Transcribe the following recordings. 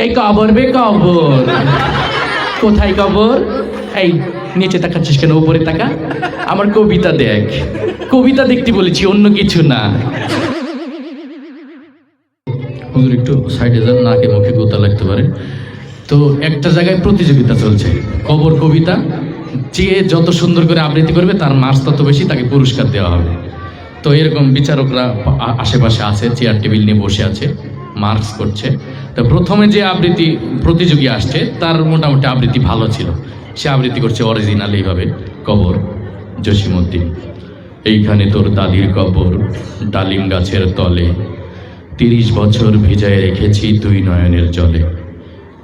এই কবর বে কবর, কোথায় কবর? এই নিচে তাকাচ্ছিস কেন, উপরে তাকা। আমার কবিতা দেখ, কবিতা দেখতে বলেছি, অন্য কিছু না। হুজুর একটু সাইডে যান, নাকে মুখে গোতা লাগতে পারে। তো একটা জায়গায় প্রতিযোগিতা চলছে, কবর কবিতা। যে যত সুন্দর করে আবৃত্তি করবে তার মার্কস তত বেশি, তাকে পুরস্কার দেওয়া হবে। তো এরকম বিচারকরা আশেপাশে আছে, চেয়ার টেবিল নিয়ে বসে আছে, মার্কস করছে। তো প্রথমে যে আবৃত্তি প্রতিযোগী আসছে তার মোটামুটি আবৃত্তি ভালো ছিল, সে আবৃত্তি করছে অরিজিনাল এইভাবে। কবর জসিমউদ্দিন, এইখানে তোর দাদির কবর, ডালিম গাছের তলে, 30 বছর ভিজায় রেখেছি দুই নয়নের জলে।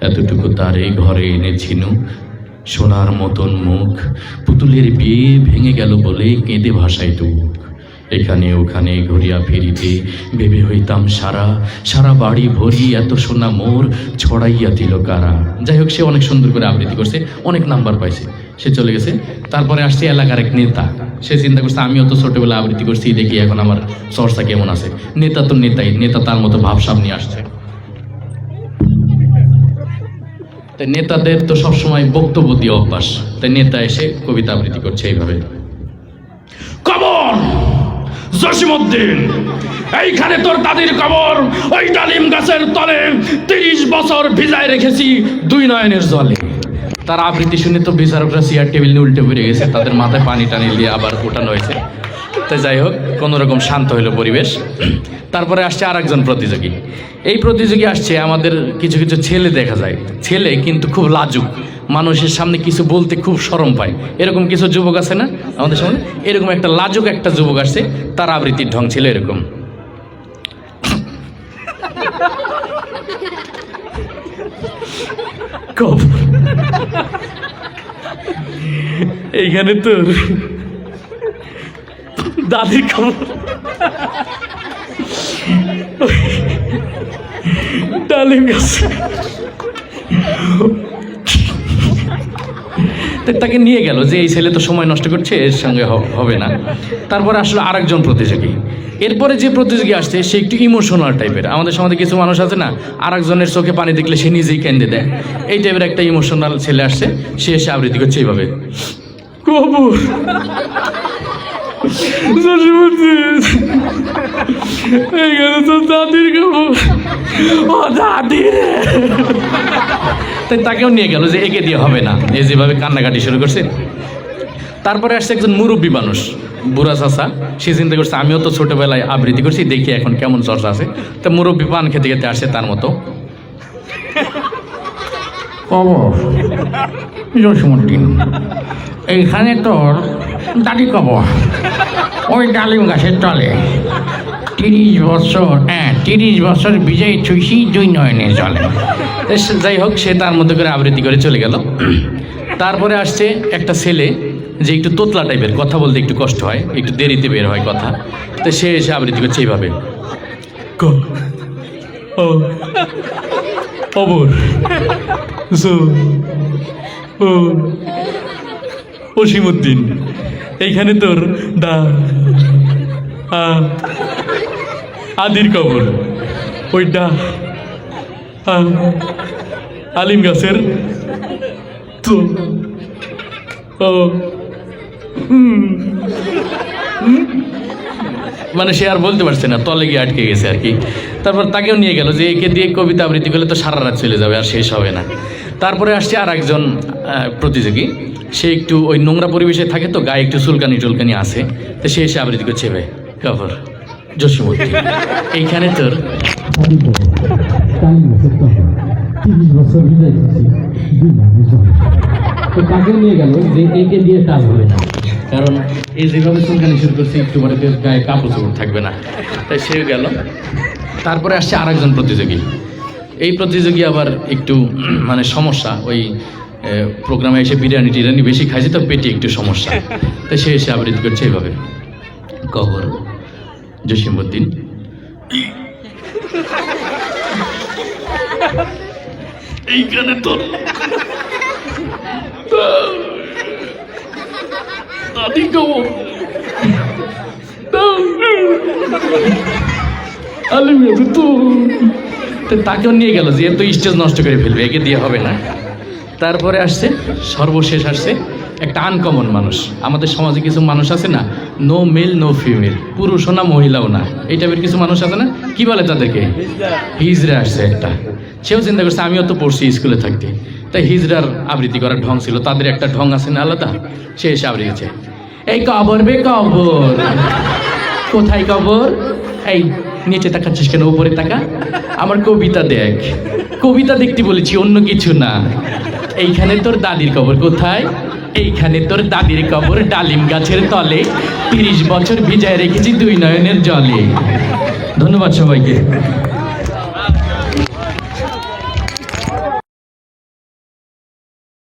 এতটুকু তার এই ঘরে এনেছিনু, সোনার মতন মুখ, পুতুলের বিয়ে ভেঙে গেল বলে কেঁদে ভাসাই টুক। এখানে ওখানে ঘুরিয়া ফিরিতে ভেবে হইতাম সারা, সারা বাড়ি ভরি এত সোনা মোর ছড়াইয়া দিল কারা। যাই হোক, সে অনেক সুন্দর করে আবৃত্তি করছে, অনেক নাম্বার পাইছে, সে চলে গেছে। তারপরে আসছে এলাকার এক নেতা, সে চিন্তা করছে আমিও তো ছোটবেলা আবৃত্তি করছি, দেখি এখন আমার চর্চা কেমন আছে। নেতা তো নেতাই, নেতা তার মতো ভাবসাব নিয়ে আসছে। তাই নেতাদের তো সবসময় বক্তব্য দিয়ে অভ্যাস, তাই নেতা এসে কবিতা আবৃত্তি করছে এইভাবে। কবর জসিমউদ্দিন, এইখানে তোর দাদির কবর, ওই ডালিম গাছের তলে, 30 বছর ভিজায় রেখেছি দুই নয়নের জলে। তার আবৃত্তি শুনে তো বিচারকরা চেয়ার টেবিল নিয়ে উল্টে পড়ে গেছে, তাদের মাথায় পানি টানি দিয়ে আবার ওঠানো হয়েছে। তো যাই হোক, কোনো রকম শান্ত হইল পরিবেশ। তারপরে আসছে আর একজন প্রতিযোগী। এই প্রতিযোগী আসছে, আমাদের কিছু কিছু ছেলে দেখা যায়, ছেলে কিন্তু খুব লাজুক, মানুষের সামনে কিছু বলতে খুব শরম পায়। এরকম কিছু যুবক আছে না আমাদের সামনে? এরকম একটা লাজুক একটা যুবক আসছে, তার আবৃত্তির ঢং ছিল এরকম। এইখানে তোর দাদির খবর, ডালিম গাছ। তাকে নিয়ে গেল যে এই ছেলে তো সময় নষ্ট করছে, এর সঙ্গে হবে না। তারপরে আসলে আরেকজন প্রতিযোগী। এরপরে যে প্রতিযোগী আসছে সে একটু ইমোশনাল টাইপের। আমাদের সমাজে কিছু মানুষ আছে না, আরেকজনের চোখে পানি দেখলে সে নিজেই কেঁদে দেয়, এই টাইপের একটা ইমোশনাল ছেলে আসছে। সে এসে আবৃত্তি করছে এইভাবে। কবর তো দাদির কবর, ও দাদি রে। তাই তাকেও নিয়ে গেল যে একে দিয়ে হবে না, এই যেভাবে কান্নাকাটি শুরু করছে। তারপরে আসছে একজন মুরব্বী মানুষ, বুড়া চাচা। সে চিন্তা করছে আমিও তো ছোটবেলায় আবৃত্তি করছি, দেখি এখন কেমন চর্চা আছে। তা মুরব্বী পান খেতে খেতে আসছে তার মতো। কবর জসিমউদ্দিন, এইখানে তোর দাদি কবর, ওই ডালিম গাছের তলে, 30 বছর, 30 বছর বিজয়ী ছুঁইছি দুই নয়নের জলে। যাই হোক, সে তার মধ্যে করে আবৃত্তি করে চলে গেল। তারপরে আসছে একটা ছেলে যে একটু তোতলা টাইপের, কথা বলতে একটু কষ্ট হয়, একটু দেরিতে বের হয় কথা। তো সে এসে আবৃত্তি করছে এইভাবে। কবর জসিমউদ্দিন, এইখানে তোর আদির কবর, ওইটা আলিম গাছের তো মানে সে আর বলতে পারছে না, তলে গিয়ে আটকে গেছে আর কি। তারপর তাকেও নিয়ে গেল যে একে দিয়ে কবিতা আবৃত্তি করলে তো সারা রাত চলে যাবে, আর শেষ হবে না। তারপরে আসছে আর একজন প্রতিযোগী। সে একটু ওই নোংরা পরিবেশে থাকে, তো গায়ে একটু চুলকানি টুলকানি আছে। তো সে এসে আবৃত্তি করছে ভাই, কবর জসিমউদ্দিন, এইখানে তোর তো তাকেও নিয়ে গেল যে একে দিয়ে কাজ হবে না, কারণ এই যেভাবে চুলকানি শুরু করছে একটু পরে গায়ে কাপড় চোপড় থাকবে না। তাই সেও গেল। তারপরে আসছে আর একজন প্রতিযোগী। এই প্রতিযোগী আবার একটু মানে সমস্যা, ওই প্রোগ্রামে এসে বিরিয়ানি টিরিয়ানি বেশি খাইছে, তো পেটে একটু সমস্যা। তাই সে এসে আবৃত্তি করছে এইভাবে। কবর জসিমউদ্দিন, এইখানে তোর দাদি কবর, আলিম গাছে তো তো তাকেও নিয়ে গেল যে তো স্টেজ নষ্ট করে ফেলবে, একে দিয়ে হবে না। তারপরে আসছে, সর্বশেষ আসছে একটা আনকমন মানুষ। আমাদের সমাজে কিছু মানুষ আছে না, নো মেল নো ফিমেল, পুরুষও না মহিলাও না, এই টাইপের কিছু মানুষ আছে না, কি বলে তাদেরকে? হিজড়া আসছে একটা। সেও চিন্তা করছে আমিও তো পড়ছি স্কুলে থাকতে, তাই হিজড়ার আবৃত্তি করার ঢং ছিল, তাদের একটা ঢং আছে না আলাদা, সে এসে আবৃত্তি, এই কবর বে কবর, কোথায় কবর, এই নিচে তাকাচ্ছিস কেন, উপরে তাকা, আমার কবিতা দেখ। কবিতা দেখতে বলেছি, অন্য কিছু না। এইখানে তোর দাদির কবর কোথায়? এইখানে তোর দাদির কবর ডালিম গাছের তলে, 30 বছর ভিজায় রেখেছি 2 নয়নের জলে। ধন্যবাদ সবাইকে।